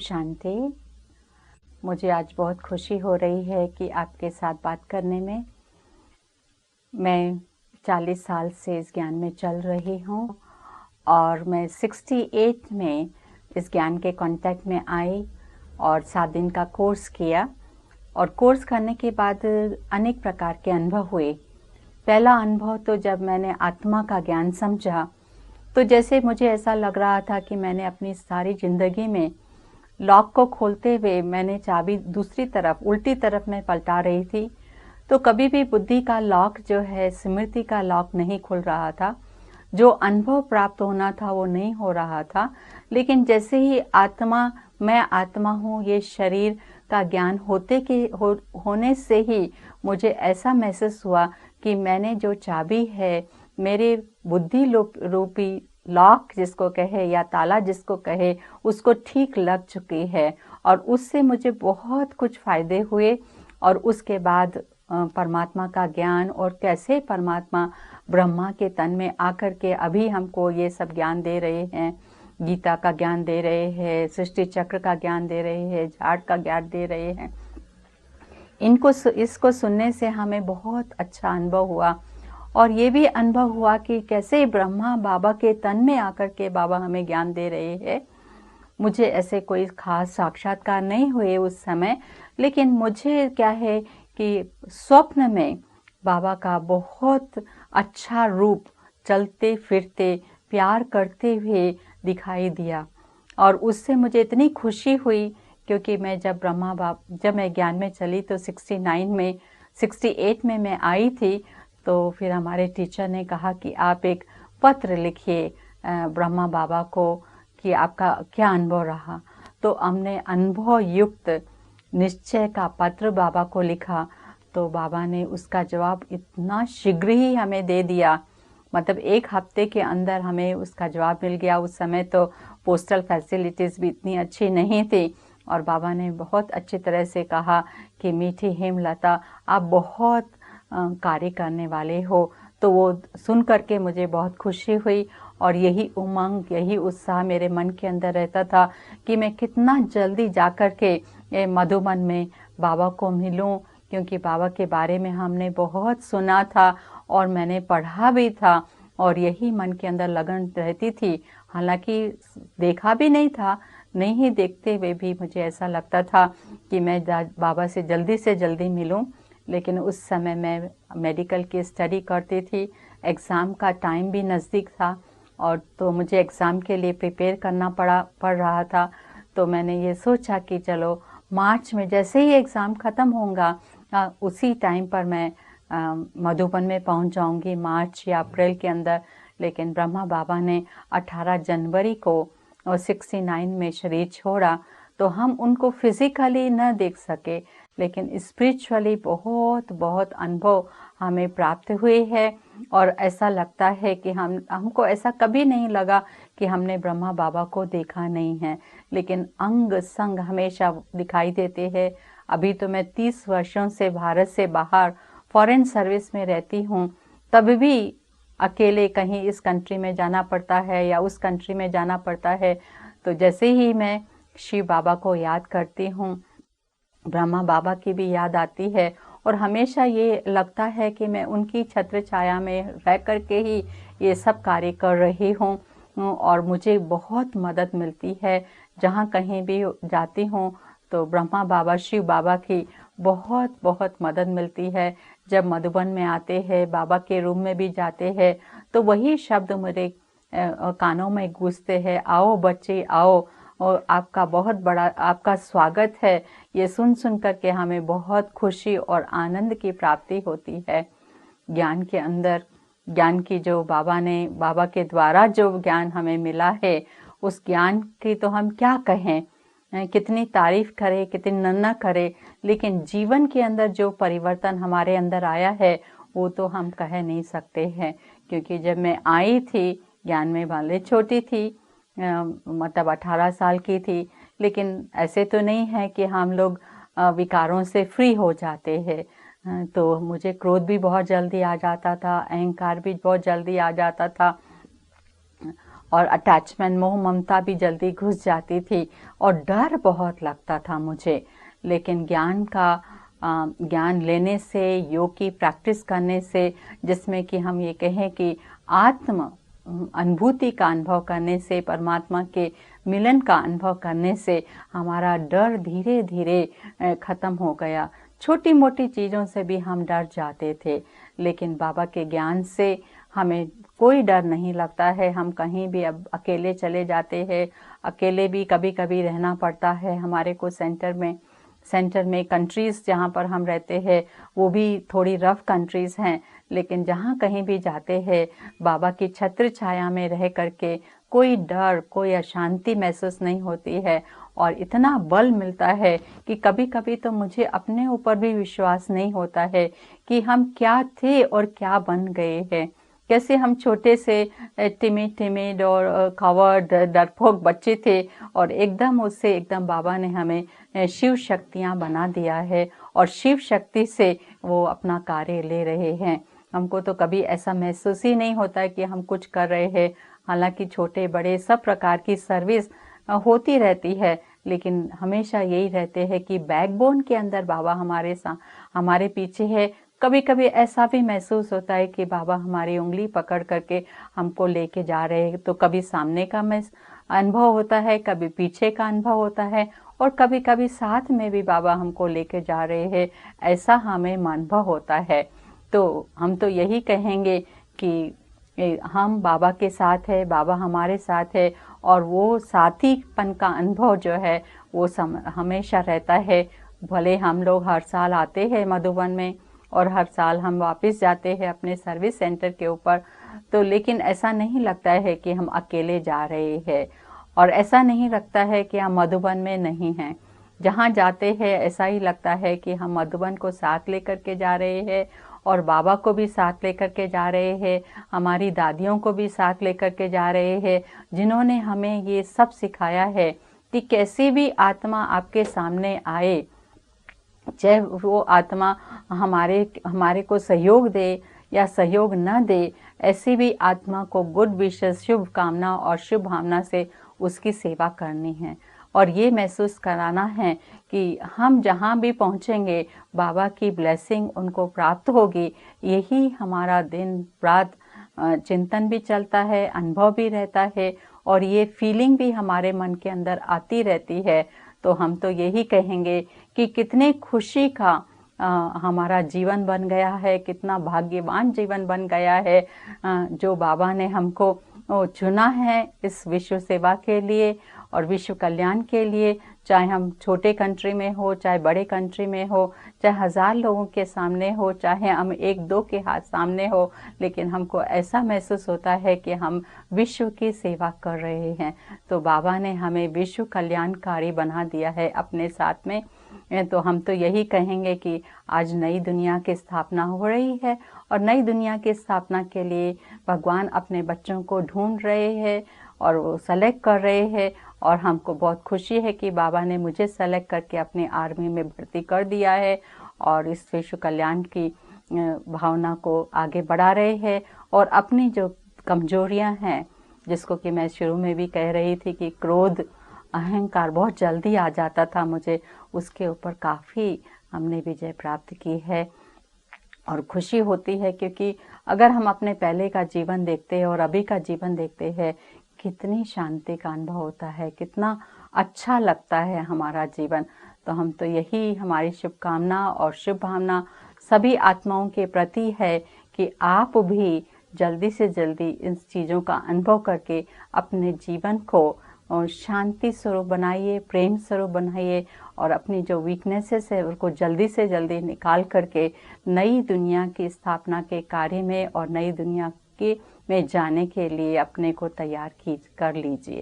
शांति। मुझे आज बहुत खुशी हो रही है कि आपके साथ बात करने में। मैं 40 साल से इस ज्ञान में चल रही हूँ और मैं 68 में इस ज्ञान के कांटेक्ट में आई और 7 दिन का कोर्स किया। और कोर्स करने के बाद अनेक प्रकार के अनुभव हुए। पहला अनुभव तो जब मैंने आत्मा का ज्ञान समझा तो जैसे मुझे ऐसा लग रहा था कि मैंने अपनी सारी ज़िंदगी में लॉक को खोलते हुए मैंने चाबी दूसरी तरफ उल्टी तरफ में पलटा रही थी। तो कभी भी बुद्धि का लॉक जो है, स्मृति का लॉक नहीं खुल रहा था। जो अनुभव प्राप्त होना था वो नहीं हो रहा था। लेकिन जैसे ही मैं आत्मा हूँ, ये शरीर का ज्ञान होने से ही मुझे ऐसा महसूस हुआ कि मैंने जो चाबी है, मेरे बुद्धि रूपी लॉक जिसको कहे या ताला जिसको कहे, उसको ठीक लग चुकी है। और उससे मुझे बहुत कुछ फायदे हुए। और उसके बाद परमात्मा का ज्ञान और कैसे परमात्मा ब्रह्मा के तन में आकर के अभी हमको ये सब ज्ञान दे रहे हैं। गीता का ज्ञान दे रहे हैं, सृष्टि चक्र का ज्ञान दे रहे हैं, झाड़ का ज्ञान दे रहे हैं। इसको सुनने से हमें बहुत अच्छा अनुभव हुआ। और ये भी अनुभव हुआ कि कैसे ब्रह्मा बाबा के तन में आकर के बाबा हमें ज्ञान दे रहे हैं। मुझे ऐसे कोई खास साक्षात्कार नहीं हुए उस समय, लेकिन मुझे क्या है कि स्वप्न में बाबा का बहुत अच्छा रूप चलते फिरते प्यार करते हुए दिखाई दिया। और उससे मुझे इतनी खुशी हुई क्योंकि मैं जब मैं ज्ञान में चली तो 68 में मैं आई थी। तो फिर हमारे टीचर ने कहा कि आप एक पत्र लिखिए ब्रह्मा बाबा को कि आपका क्या अनुभव रहा। तो हमने अनुभव युक्त निश्चय का पत्र बाबा को लिखा। तो बाबा ने उसका जवाब इतना शीघ्र ही हमें दे दिया, मतलब 1 हफ्ते के अंदर हमें उसका जवाब मिल गया। उस समय तो पोस्टल फैसिलिटीज़ भी इतनी अच्छी नहीं थी। और बाबा ने बहुत अच्छी तरह से कहा कि मीठी हेमलता, आप बहुत कार्य करने वाले हो। तो वो सुन करके मुझे बहुत खुशी हुई। और यही उमंग, यही उत्साह मेरे मन के अंदर रहता था कि मैं कितना जल्दी जाकर के मधुबन में बाबा को मिलूं, क्योंकि बाबा के बारे में हमने बहुत सुना था और मैंने पढ़ा भी था। और यही मन के अंदर लगन रहती थी। हालांकि देखा भी नहीं था, नहीं देखते हुए भी मुझे ऐसा लगता था कि मैं बाबा से जल्दी मिलूं। लेकिन उस समय मैं मेडिकल की स्टडी करती थी, एग्ज़ाम का टाइम भी नज़दीक था और तो मुझे एग्ज़ाम के लिए प्रिपेयर करना पड़ रहा था। तो मैंने ये सोचा कि चलो मार्च में जैसे ही एग्ज़ाम ख़त्म होगा उसी टाइम पर मैं मधुबन में पहुंच जाऊंगी, मार्च या अप्रैल के अंदर। लेकिन ब्रह्मा बाबा ने 18 जनवरी को 69 में शरीर छोड़ा। तो हम उनको फिज़िकली न देख सके, लेकिन स्पिरिचुअली बहुत बहुत अनुभव हमें प्राप्त हुए हैं। और ऐसा लगता है कि हमको ऐसा कभी नहीं लगा कि हमने ब्रह्मा बाबा को देखा नहीं है, लेकिन अंग संग हमेशा दिखाई देते हैं। अभी तो मैं 30 वर्षों से भारत से बाहर फॉरेन सर्विस में रहती हूँ, तब भी अकेले कहीं इस कंट्री में जाना पड़ता है या उस कंट्री में जाना पड़ता है। तो जैसे ही मैं शिव बाबा को याद करती हूँ, ब्रह्मा बाबा की भी याद आती है। और हमेशा ये लगता है कि मैं उनकी छत्र छाया में रह कर के ही ये सब कार्य कर रही हूँ। और मुझे बहुत मदद मिलती है, जहाँ कहीं भी जाती हूँ तो ब्रह्मा बाबा शिव बाबा की बहुत बहुत मदद मिलती है। जब मधुबन में आते हैं, बाबा के रूम में भी जाते हैं, तो वही शब्द मेरे कानों में गूंजते हैं, आओ बच्चे आओ, और आपका बहुत बड़ा आपका स्वागत है। ये सुन करके हमें बहुत खुशी और आनंद की प्राप्ति होती है। ज्ञान के अंदर, ज्ञान की जो बाबा के द्वारा जो ज्ञान हमें मिला है, उस ज्ञान की तो हम क्या कहें, कितनी तारीफ करें, कितनी न करें। लेकिन जीवन के अंदर जो परिवर्तन हमारे अंदर आया है वो तो हम कह नहीं सकते हैं। क्योंकि जब मैं आई थी ज्ञान में, भले छोटी थी, मतलब 18 साल की थी, लेकिन ऐसे तो नहीं है कि हम लोग विकारों से फ्री हो जाते हैं। तो मुझे क्रोध भी बहुत जल्दी आ जाता था, अहंकार भी बहुत जल्दी आ जाता था। और अटैचमेंट, मोह ममता भी जल्दी घुस जाती थी और डर बहुत लगता था मुझे। लेकिन ज्ञान लेने से, योग की प्रैक्टिस करने से, जिसमें कि हम ये कहें कि आत्म अनुभूति का अनुभव करने से, परमात्मा के मिलन का अनुभव करने से हमारा डर धीरे धीरे ख़त्म हो गया। छोटी मोटी चीज़ों से भी हम डर जाते थे, लेकिन बाबा के ज्ञान से हमें कोई डर नहीं लगता है। हम कहीं भी अब अकेले चले जाते हैं, अकेले भी कभी कभी रहना पड़ता है हमारे को सेंटर में कंट्रीज़ जहाँ पर हम रहते हैं वो भी थोड़ी रफ़ कंट्रीज़ हैं, लेकिन जहाँ कहीं भी जाते हैं बाबा की छत्र छाया में रह करके कोई डर, कोई अशांति महसूस नहीं होती है और इतना बल मिलता है कि कभी कभी तो मुझे अपने ऊपर भी विश्वास नहीं होता है कि हम क्या थे और क्या बन गए हैं। कैसे हम छोटे से टिमिड और कवर्ड डरपोक बच्चे थे और एकदम बाबा ने हमें शिव शक्तियाँ बना दिया है और शिव शक्ति से वो अपना कार्य ले रहे हैं। हमको तो कभी ऐसा महसूस ही नहीं होता है कि हम कुछ कर रहे हैं। हालांकि छोटे बड़े सब प्रकार की सर्विस होती रहती है, लेकिन हमेशा यही रहते हैं कि बैकबोन के अंदर बाबा हमारे पीछे है। कभी कभी ऐसा भी महसूस होता है कि बाबा हमारी उंगली पकड़ करके हमको लेके जा रहे हैं। तो कभी सामने का अनुभव होता है, कभी पीछे का अनुभव होता है और कभी कभी साथ में भी बाबा हमको लेके जा रहे हैं, ऐसा हमें अनुभव होता है। तो हम तो यही कहेंगे कि हम बाबा के साथ है, बाबा हमारे साथ है और वो साथीपन का अनुभव जो है वो हमेशा रहता है। भले हम लोग हर साल आते हैं मधुबन में और हर साल हम वापस जाते हैं अपने सर्विस सेंटर के ऊपर, तो लेकिन ऐसा नहीं लगता है कि हम अकेले जा रहे हैं और ऐसा नहीं लगता है कि हम मधुबन में नहीं हैं। जहाँ जाते हैं ऐसा ही लगता है कि हम मधुबन को साथ लेकर के जा रहे हैं और बाबा को भी साथ लेकर के जा रहे हैं, हमारी दादियों को भी साथ लेकर के जा रहे हैं, जिन्होंने हमें ये सब सिखाया है कि कैसी भी आत्मा आपके सामने आए, चाहे वो आत्मा हमारे को सहयोग दे या सहयोग न दे, ऐसी भी आत्मा को गुड विशेष, शुभ कामना और शुभ भावना से उसकी सेवा करनी है और ये महसूस कराना है कि हम जहाँ भी पहुँचेंगे बाबा की ब्लेसिंग उनको प्राप्त होगी। यही हमारा दिन रात चिंतन भी चलता है, अनुभव भी रहता है और ये फीलिंग भी हमारे मन के अंदर आती रहती है। तो हम तो यही कहेंगे कि कितने खुशी का हमारा जीवन बन गया है, कितना भाग्यवान जीवन बन गया है जो बाबा ने हमको चुना है इस विश्व सेवा के लिए और विश्व कल्याण के लिए। चाहे हम छोटे कंट्री में हो, चाहे बड़े कंट्री में हो, चाहे 1000 लोगों के सामने हो, चाहे हम 1-2 के हाथ सामने हो, लेकिन हमको ऐसा महसूस होता है कि हम विश्व की सेवा कर रहे हैं। तो बाबा ने हमें विश्व कल्याणकारी बना दिया है अपने साथ में। तो हम तो यही कहेंगे कि आज नई दुनिया की स्थापना हो रही है और नई दुनिया की स्थापना के लिए भगवान अपने बच्चों को ढूंढ रहे हैं और वो सेलेक्ट कर रहे हैं और हमको बहुत खुशी है कि बाबा ने मुझे सेलेक्ट करके अपने आर्मी में भर्ती कर दिया है और इस विश्व कल्याण की भावना को आगे बढ़ा रहे हैं और अपनी जो कमजोरियां हैं, जिसको कि मैं शुरू में भी कह रही थी कि क्रोध, अहंकार बहुत जल्दी आ जाता था मुझे, उसके ऊपर काफ़ी हमने विजय प्राप्त की है और खुशी होती है। क्योंकि अगर हम अपने पहले का जीवन देखते हैं और अभी का जीवन देखते हैं, कितनी शांति का अनुभव होता है, कितना अच्छा लगता है हमारा जीवन। तो हम तो यही हमारी शुभकामना और शुभ भावना सभी आत्माओं के प्रति है कि आप भी जल्दी से जल्दी इन चीज़ों का अनुभव करके अपने जीवन को शांति स्वरूप बनाइए, प्रेम स्वरूप बनाइए और अपनी जो वीकनेसेस है उनको जल्दी से जल्दी निकाल करके नई दुनिया की स्थापना के कार्य में और नई दुनिया के में जाने के लिए अपने को तैयार कर लीजिए।